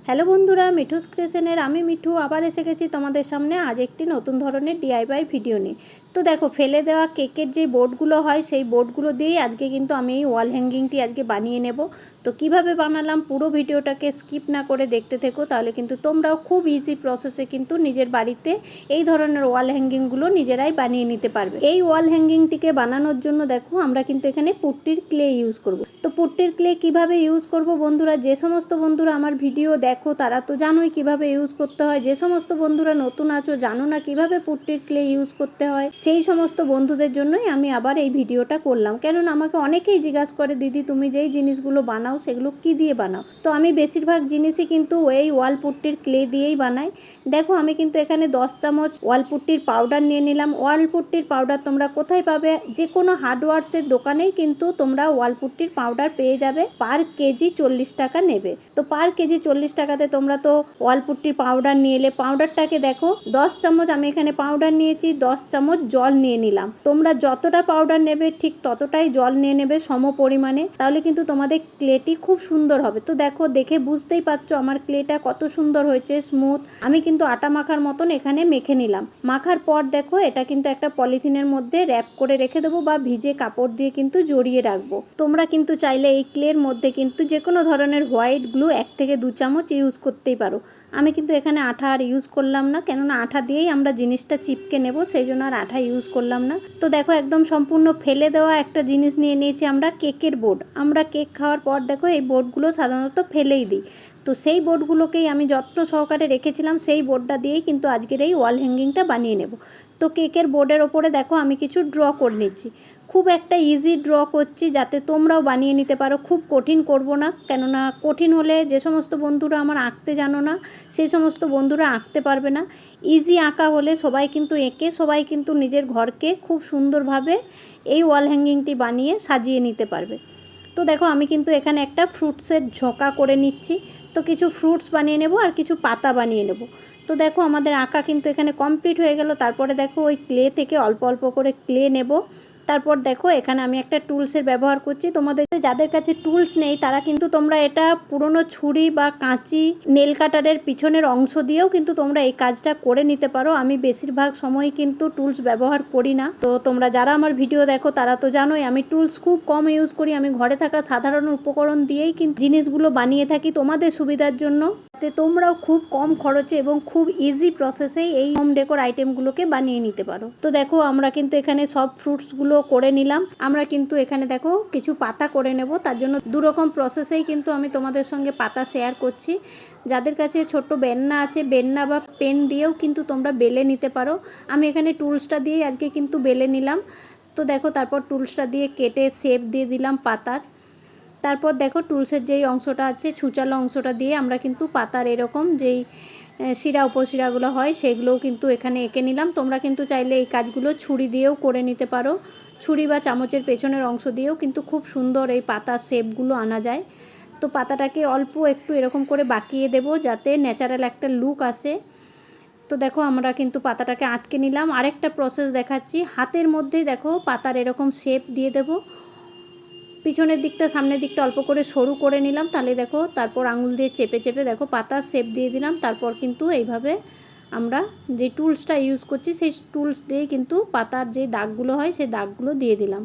Hello বন্ধুরা, মিঠুস ক্রিয়েশনের আমি মিঠু আবার এসে গেছি তোমাদের সামনে আজ একটি নতুন ধরনের ডিআইওয়াই ভিডিও নিয়ে। তো দেখো, ফেলে দেওয়া কেকের যে বোর্ডগুলো হয় সেই বোর্ডগুলো দিয়েই আজকে কিন্তু আমি এই ওয়াল হ্যাঙ্গিংটি আজকে বানিয়ে নেব। তো কিভাবে বানালাম পুরো ভিডিওটাকে স্কিপ না করে দেখতে থেকো, তাহলে কিন্তু তোমরাও খুব ইজি প্রসেসে কিন্তু নিজের বাড়িতে এই ধরনের ওয়াল হ্যাঙ্গিংগুলো নিজেরাই বানিয়ে নিতে পারবে। এই ওয়াল হ্যাঙ্গিংটিকে বানানোর জন্য দেখো আমরা কিন্তু এখানে পুট্টির ক্লে ইউজ করব। তো পুট্টির ক্লে কিভাবে ইউজ করব বন্ধুরা, যে সমস্ত বন্ধুরা আমার ভিডিও দেখো তারা তো জানোই কিভাবে ইউজ করতে হয়। যে সমস্ত বন্ধুরা নতুন আছো, জানো না কিভাবে পুট্টির ক্লে ইউজ করতে হয়, সেই সমস্ত বন্ধুদের জন্যই আমি আবার এই ভিডিওটা করলাম। কেননা আমাকে অনেকেই জিজ্ঞাসা করে, দিদি তুমি যেই জিনিসগুলো বানাও সেগুলো কি দিয়ে বানাও? তো আমি বেশিরভাগ জিনিসই কিন্তু এই ওয়াল পুট্টির ক্লে দিয়েই বানাই। দেখো আমি কিন্তু এখানে 10 চামচ ওয়াল পুট্টির পাউডার নিয়ে নিলাম। ওয়াল পুট্টির পাউডার তোমরা কোথায় পাবে? যে কোনো হার্ডওয়ার্সের দোকানেই কিন্তু তোমরা ওয়াল পুট্টির পাউডার পেয়ে যাবে। পার কেজি 40 টাকা নেবে। তো পার কেজি 40 টাকাতে তোমরা তো ওয়াল পুট্টির পাউডার নিয়ে এলে, পাউডারটাকে দেখো 10 চামচ আমি এখানে পাউডার নিয়েছি, 10 চামচ জল নিয়ে নিলাম। তোমরা যতটা পাউডার নেবে ঠিক ততটাই জল নিয়ে নেবে সম পরিমাণে, তাহলে কিন্তু তোমাদের ক্লেটি খুব সুন্দর হবে। তো দেখো, দেখে বুঝতেই পারছো আমার ক্লেটা কত সুন্দর হয়েছে, স্মুথ। আমি কিন্তু আটা মাখার মতন এখানে মেখে নিলাম। মাখার পর দেখো এটা কিন্তু একটা পলিথিনের মধ্যে র্যাপ করে রেখে দেবো বা ভিজে কাপড় দিয়ে কিন্তু জড়িয়ে রাখবো। তোমরা কিন্তু চাইলে এই ক্লের মধ্যে কিন্তু যে কোনো ধরনের হোয়াইট গ্লু 1 থেকে 2 চামচ ইউজ করতেই পারো। আমি কিন্তু এখানে আঠা আর ইউজ করলাম না, কেননা আঠা দিয়েই আমরা জিনিসটা চিপকে নেব, সেই জন্য আর আঠা ইউজ করলাম না। তো দেখো একদম সম্পূর্ণ ফেলে দেওয়া একটা জিনিস নিয়ে নিয়েছি আমরা, কেকের বোর্ড। আমরা কেক খাওয়ার পর দেখো এই বোর্ডগুলো সাধারণত ফেলেই দিই। তো সেই বোর্ডগুলোকেই আমি যত্ন সহকারে রেখেছিলাম, সেই বোর্ডটা দিয়েই কিন্তু আজকের এই ওয়াল হ্যাঙ্গিংটা বানিয়ে নেব। তো কেকের বোর্ডের ওপরে দেখো আমি কিছু ড্র করে নিচ্ছি। খুব একটা ইজি ড্র করছি যাতে তোমরাও বানিয়ে নিতে পারো। খুব কঠিন করব না, কেননা কঠিন হলে যে সমস্ত বন্ধুরা আমার আঁকতে জানো না সেই সমস্ত বন্ধুরা আঁকতে পারবে না। ইজি আঁকা হলে সবাই কিন্তু এঁকে সবাই কিন্তু নিজের ঘরকে খুব সুন্দরভাবে এই ওয়াল হ্যাঙ্গিংটি বানিয়ে সাজিয়ে নিতে পারবে। তো দেখো আমি কিন্তু এখানে একটা ফ্রুটসের ঝোঁকা করে নিচ্ছি। তো কিছু ফ্রুটস বানিয়ে নেব আর কিছু পাতা বানিয়ে নেব। তো দেখো আমাদের আঁকা কিন্তু এখানে কমপ্লিট হয়ে গেল। তারপরে দেখো ওই ক্লে থেকে অল্প অল্প করে ক্লে নেব। তারপর দেখো এখানে আমি একটা টুলসের ব্যবহার করছি। তোমাদের যাদের কাছে টুলস নেই তারা কিন্তু তোমরা এটা পুরনো ছুরি বা কাঁচি, নেল কাটারের পিছনের অংশ দিয়েও কিন্তু তোমরা এই কাজটা করে নিতে পারো। আমি বেশিরভাগ সময় কিন্তু টুলস ব্যবহার করি না। তো তোমরা যারা আমার ভিডিও দেখো তারা তো জানোই আমি টুলস খুব কম ইউজ করি। আমি ঘরে থাকা সাধারণ উপকরণ দিয়েই কিন্তু জিনিসগুলো বানিয়ে থাকি তোমাদের সুবিধার জন্য, যাতে তোমরাও খুব কম খরচে এবং খুব ইজি প্রসেসেই এই হোম ডেকোর আইটেমগুলোকে বানিয়ে নিতে পারো। তো দেখো আমরা কিন্তু এখানে সব ফ্রুটসগুলো করে নিলাম। আমরা কিন্তু এখানে দেখো কিছু পাতা করে নেব, তার জন্য দুরকম প্রসেসেই কিন্তু আমি তোমাদের সঙ্গে পাতা শেয়ার করছি। যাদের কাছে ছোট বেলনা আছে, বেলনা বা পেন দিয়েও কিন্তু তোমরা বেলে নিতে পারো। আমি এখানে টুলসটা দিয়ে আজকে কিন্তু বেলে নিলাম। তো দেখো তারপর টুলসটা দিয়ে কেটে শেপ দিয়ে দিলাম পাতার। তারপর দেখো টুলসের যেই অংশটা আছে, ছুচালো অংশটা দিয়ে আমরা কিন্তু পাতার এরকম যেই শিরা উপশিরাগুলো হয় সেগুলোও কিন্তু এখানে এঁকে নিলাম। তোমরা কিন্তু চাইলে এই কাজগুলো ছুরি দিয়েও করে নিতে পারো। ছুরি বা চামচের পেছনের অংশ দিয়েও কিন্তু খুব সুন্দর এই পাতার শেপগুলো আনা যায়। তো পাতাটাকে অল্প একটু এরকম করে বাঁকিয়ে দেব যাতে ন্যাচারাল একটা লুক আসে। তো দেখো আমরা কিন্তু পাতাটাকে আটকে নিলাম। আরেকটা প্রসেস দেখাচ্ছি, হাতের মধ্যেই দেখো পাতার এরকম শেপ দিয়ে দেব। পিছনের দিকটা সামনের দিকটা অল্প করে সরু করে নিলাম, তাহলে দেখো তারপর আঙুল দিয়ে চেপে চেপে দেখো পাতার শেপ দিয়ে দিলাম। তারপর কিন্তু এইভাবে আমরা যে টুলসটা ইউজ করছি সেই টুলস দিয়ে কিন্তু পাতার যে দাগগুলো হয় সেই দাগগুলো দিয়ে দিলাম।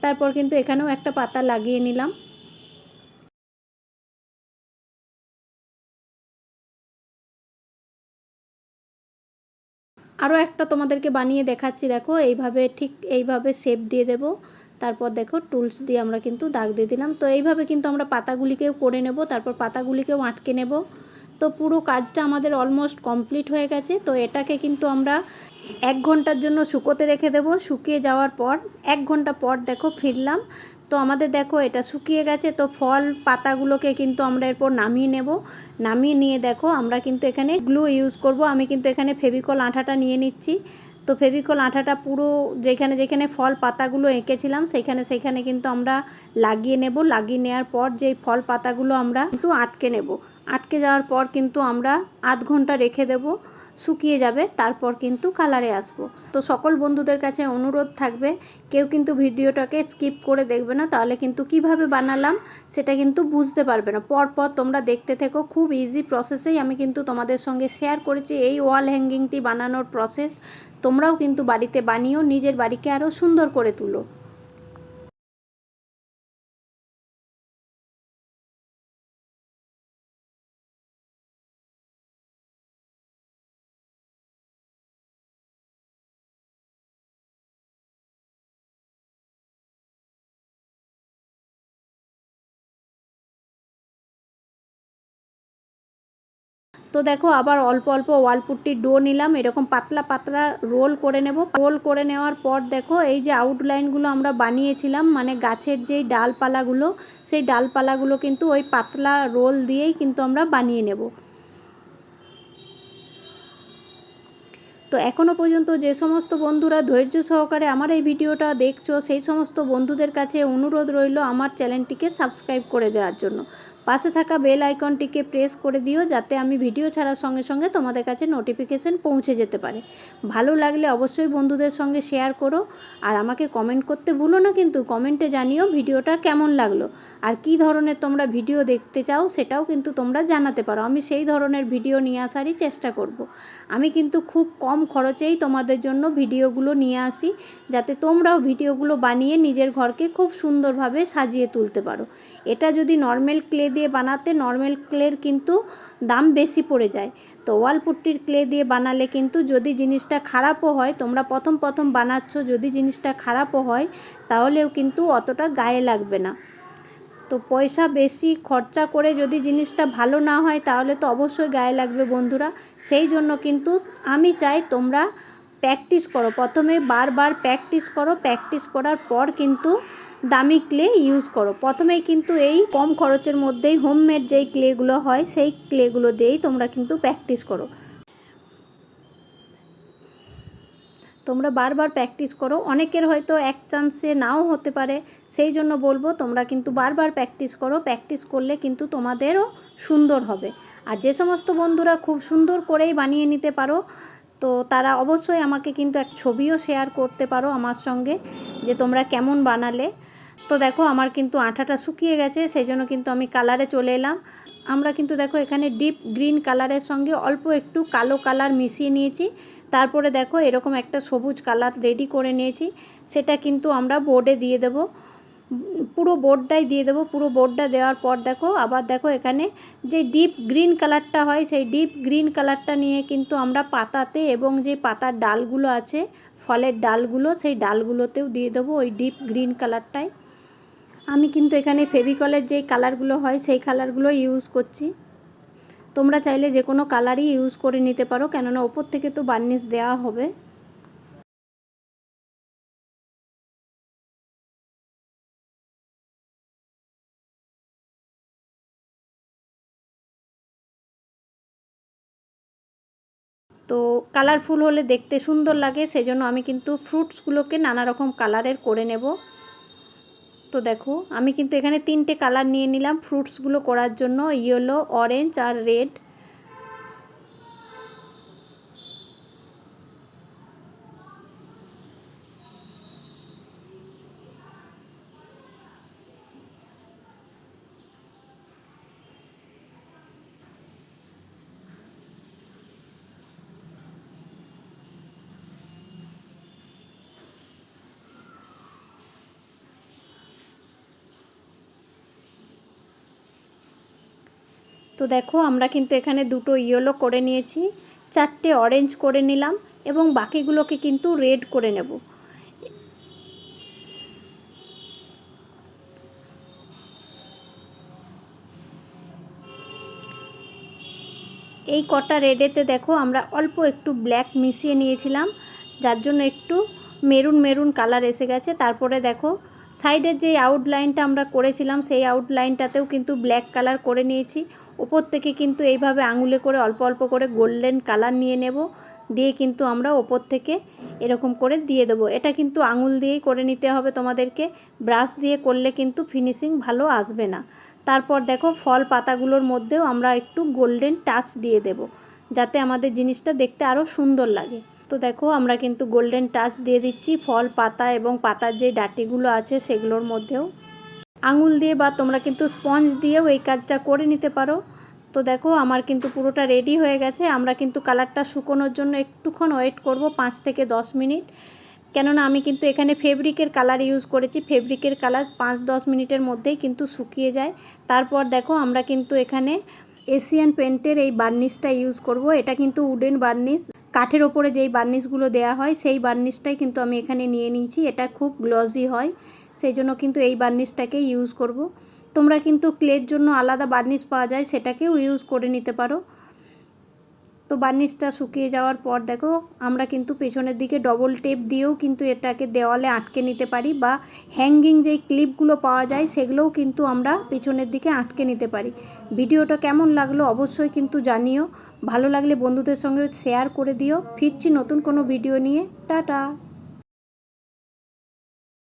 তারপর কিন্তু এখানেও একটা পাতা লাগিয়ে নিলাম। আরও একটা তোমাদেরকে বানিয়ে দেখাচ্ছি। দেখো এইভাবে ঠিক এইভাবে শেপ দিয়ে দেব। তারপর দেখো টুলস দিয়ে আমরা কিন্তু দাগ দিয়ে দিলাম। তো এইভাবে কিন্তু আমরা পাতাগুলিকেও করে নেব, তারপর পাতাগুলিকেও আটকে নেব। তো পুরো কাজটা আমাদের অলমোস্ট কমপ্লিট হয়ে গেছে। তো এটাকে কিন্তু আমরা 1 ঘন্টার জন্য শুকোতে রেখে দেব। শুকিয়ে যাওয়ার পর 1 ঘন্টা পর দেখো ফিরলাম। তো আমাদের দেখো এটা শুকিয়ে গেছে। তো ফল পাতাগুলোকে কিন্তু আমরা এরপর নামিয়ে নেব। নামিয়ে নিয়ে দেখো আমরা কিন্তু এখানে গ্লু ইউজ করব। আমি কিন্তু এখানে ফেভিকল আঠাটা নিয়ে নিচ্ছি। তো ফেভিকল আঠাটা পুরো যেখানে যেখানে ফল পাতাগুলো এঁকেছিলাম সেইখানে কিন্তু আমরা লাগিয়ে নেব। লাগিয়ে নেওয়ার পর যেই ফল পাতাগুলো আমরা কিন্তু আটকে নেব। আটকে যাওয়ার পর কিন্তু আমরা আধ ঘন্টা রেখে দেব। শুকিয়ে যাবে, তারপর কিন্তু কালারে আসবো। তো সকল বন্ধুদের কাছে অনুরোধ থাকবে, কেউ কিন্তু ভিডিওটাকে স্কিপ করে দেখবে না, তাহলে কিন্তু কিভাবে বানালাম সেটা কিন্তু বুঝতে পারবে না। পরপর তোমরা দেখতে থেকো, খুব ইজি প্রসেসেই আমি কিন্তু তোমাদের সঙ্গে শেয়ার করেছি এই ওয়াল হ্যাঙ্গিংটি বানানোর প্রসেস। তোমরাও কিন্তু বাড়িতে বানিও, নিজের বাড়িকে আরও সুন্দর করে তুলো। তো দেখো আবার অল্প অল্প ওয়াল পুট্টির ডো নিলাম, এরকম পাতলা পাতলা রোল করে নেব। রোল করে নেওয়ার পর দেখো এই যে আউটলাইনগুলো আমরা বানিয়েছিলাম, মানে গাছের যেই ডালপালাগুলো, সেই ডালপালাগুলো কিন্তু ওই পাতলা রোল দিয়েই কিন্তু আমরা বানিয়ে নেব। তো এখনও পর্যন্ত যে সমস্ত বন্ধুরা ধৈর্য সহকারে আমার এই ভিডিওটা দেখছো, সেই সমস্ত বন্ধুদের কাছে অনুরোধ রইল আমার চ্যানেলটিকে সাবস্ক্রাইব করে দেওয়ার জন্য। পাশে থাকা বেল আইকনটিকে প্রেস করে দিও, যাতে আমি ভিডিও ছাড়ার সঙ্গে সঙ্গে তোমাদের কাছে নোটিফিকেশান পৌঁছে যেতে পারে। ভালো লাগলে অবশ্যই বন্ধুদের সঙ্গে শেয়ার করো, আর আমাকে কমেন্ট করতে ভুলো না কিন্তু। কমেন্টে জানিও ভিডিওটা কেমন লাগলো, আর কী ধরনের তোমরা ভিডিও দেখতে চাও সেটাও কিন্তু তোমরা জানাতে পারো। আমি সেই ধরনের ভিডিও নিয়ে আসারই চেষ্টা করব। আমি কিন্তু খুব কম খরচেই তোমাদের জন্য ভিডিওগুলো নিয়ে আসি, যাতে তোমরাও ভিডিওগুলো বানিয়ে নিজের ঘরকে খুব সুন্দরভাবে সাজিয়ে তুলতে পারো। এটা যদি নর্মাল ক্লে দিয়ে বানাতে, নর্মাল ক্লের কিন্তু দাম বেশি পড়ে যায়। তো ওয়াল পুট্টির ক্লে দিয়ে বানালে কিন্তু যদি জিনিসটা খারাপও হয়, তোমরা প্রথম প্রথম বানাচ্ছ, যদি জিনিসটা খারাপও হয় তাহলেও কিন্তু অতটা গায়ে লাগবে না। তো পয়সা বেশি খরচা করে যদি জিনিসটা ভালো না হয় তাহলে তো অবশ্যই গায়ে লাগবে বন্ধুরা। সেই জন্য কিন্তু আমি চাই তোমরা প্র্যাকটিস করো, প্রথমে বারবার প্র্যাকটিস করো, প্র্যাকটিস করার পর কিন্তু দামি ক্লে ইউজ করো। প্রথমেই কিন্তু এই কম খরচের মধ্যেই হোমমেড যেই ক্লেগুলো হয় সেই ক্লেগুলো দিয়েই তোমরা কিন্তু প্র্যাকটিস করো। তোমরা বারবার প্র্যাকটিস করো। অনেকের হয়তো এক চান্সে নাও হতে পারে, সেই জন্য বলবো তোমরা কিন্তু বারবার প্র্যাকটিস করো। প্র্যাকটিস করলে কিন্তু তোমাদেরও সুন্দর হবে। আর যে সমস্ত বন্ধুরা খুব সুন্দর করেই বানিয়ে নিতে পারো, তো তারা অবশ্যই আমাকে কিন্তু এক ছবিও শেয়ার করতে পারো আমার সঙ্গে, যে তোমরা কেমন বানালে। তো দেখো আমার কিন্তু আঠাটা শুকিয়ে গেছে, সেই জন্য কিন্তু আমি কালারে চলে এলাম। আমরা কিন্তু দেখো এখানে ডিপ গ্রিন কালারের সঙ্গে অল্প একটু কালো কালার মিশিয়ে নিয়েছি। তারপরে দেখো এরকম একটা সবুজ কালার রেডি করে নিয়েছি, সেটা কিন্তু আমরা বোর্ডে দিয়ে দেব, পুরো বোর্ডটাই দিয়ে দেবো। পুরো বোর্ডটা দেওয়ার পর দেখো আবার দেখো এখানে যে ডিপ গ্রিন কালারটা হয়, সেই ডিপ গ্রিন কালারটা নিয়ে কিন্তু আমরা পাতাতে এবং যে পাতার ডালগুলো আছে, ফলের ডালগুলো, সেই ডালগুলোতেও দিয়ে দেবো ওই ডিপ গ্রিন কালারটাই। আমি কিন্তু এখানে ফেভিকলের যেই কালারগুলো হয় সেই কালারগুলো ইউজ করছি। তোমরা চাইলে যে কোনো কালারই ইউজ করে নিতে পারো, কেননা ওপর থেকে তো বার্নিশ দেওয়া হবে। তো কালারফুল হলে দেখতে সুন্দর লাগে, সেজন্য আমি কিন্তু ফ্রুটসগুলোকে নানা রকম কালারের করে নেব। তো দেখো আমি কিন্তু এখানে 3টে কালার নিয়ে নিলাম ফ্রুটসগুলো করার জন্য, ইয়েলো, অরেঞ্জ আর রেড। তো দেখো আমরা কিন্তু এখানে 2টো ইয়েলো করে নিয়েছি, 4টে অরেঞ্জ করে নিলাম এবং বাকিগুলোকে কিন্তু রেড করে নেব। এই কটা রেডেতে দেখো আমরা অল্প একটু ব্ল্যাক মিশিয়ে নিয়েছিলাম, যার জন্য একটু মেরুন মেরুন কালার এসে গেছে। তারপরে দেখো সাইডের যে আউটলাইনটা আমরা করেছিলাম সেই আউটলাইনটাতেও কিন্তু ব্ল্যাক কালার করে নিয়েছি। ওপর থেকে কিন্তু এইভাবে আঙুলে করে অল্প অল্প করে গোল্ডেন কালার নিয়ে নেব, দিয়ে কিন্তু আমরা ওপর থেকে এরকম করে দিয়ে দেবো। এটা কিন্তু আঙুল দিয়েই করে নিতে হবে তোমাদেরকে, ব্রাশ দিয়ে করলে কিন্তু ফিনিশিং ভালো আসবে না। তারপর দেখো ফল পাতাগুলোর মধ্যেও আমরা একটু গোল্ডেন টাচ দিয়ে দেব, যাতে আমাদের জিনিসটা দেখতে আরও সুন্দর লাগে। তো দেখো আমরা কিন্তু গোল্ডেন টাচ দিয়ে দিচ্ছি ফল, পাতা এবং পাতার যে ডাঁটিগুলো আছে সেগুলোর মধ্যেও। আঙুল দিয়ে বা তোমরা কিন্তু স্পঞ্জ দিয়েও এই কাজটা করে নিতে পারো। তো দেখো আমার কিন্তু পুরোটা রেডি হয়ে গেছে। আমরা কিন্তু কালারটা শুকোনোর জন্য একটুক্ষণ ওয়েট করব, 5 থেকে 10 মিনিট, কেননা আমি কিন্তু এখানে ফেব্রিকের কালার ইউজ করেছি। ফেব্রিকের কালার 5-10 মিনিটের মধ্যেই কিন্তু শুকিয়ে যায়। তারপর দেখো আমরা কিন্তু এখানে এশিয়ান পেন্টের এই বার্নিশটা ইউজ করব। এটা কিন্তু উডেন বার্নিশ, কাঠের ওপরে যেই বার্নিশগুলো দেওয়া হয় সেই বার্নিশটাই কিন্তু আমি এখানে নিয়ে নিয়েছি। এটা খুব গ্লসি হয়, সেই জন্য কিন্তু এই বার্নিশটাকে ইউজ করব। তোমরা কিন্তু ক্লের জন্য আলাদা বার্নিশ পাওয়া যায়, সেটাকেও ইউজ করে নিতে পারো। তো বার্নিশটা শুকিয়ে যাওয়ার পর দেখো আমরা কিন্তু পেছনের দিকে ডবল টেপ দিয়েও কিন্তু এটাকে দেওয়ালে আটকে নিতে পারি, বা হ্যাঙ্গিং যেই ক্লিপগুলো পাওয়া যায় সেগুলোও কিন্তু আমরা পেছনের দিকে আটকে নিতে পারি। ভিডিওটা কেমন লাগলো অবশ্যই কিন্তু জানিও। ভালো লাগলে বন্ধুদের সঙ্গে শেয়ার করে দিও। ফিরছি নতুন কোনো ভিডিও নিয়ে। টাটা।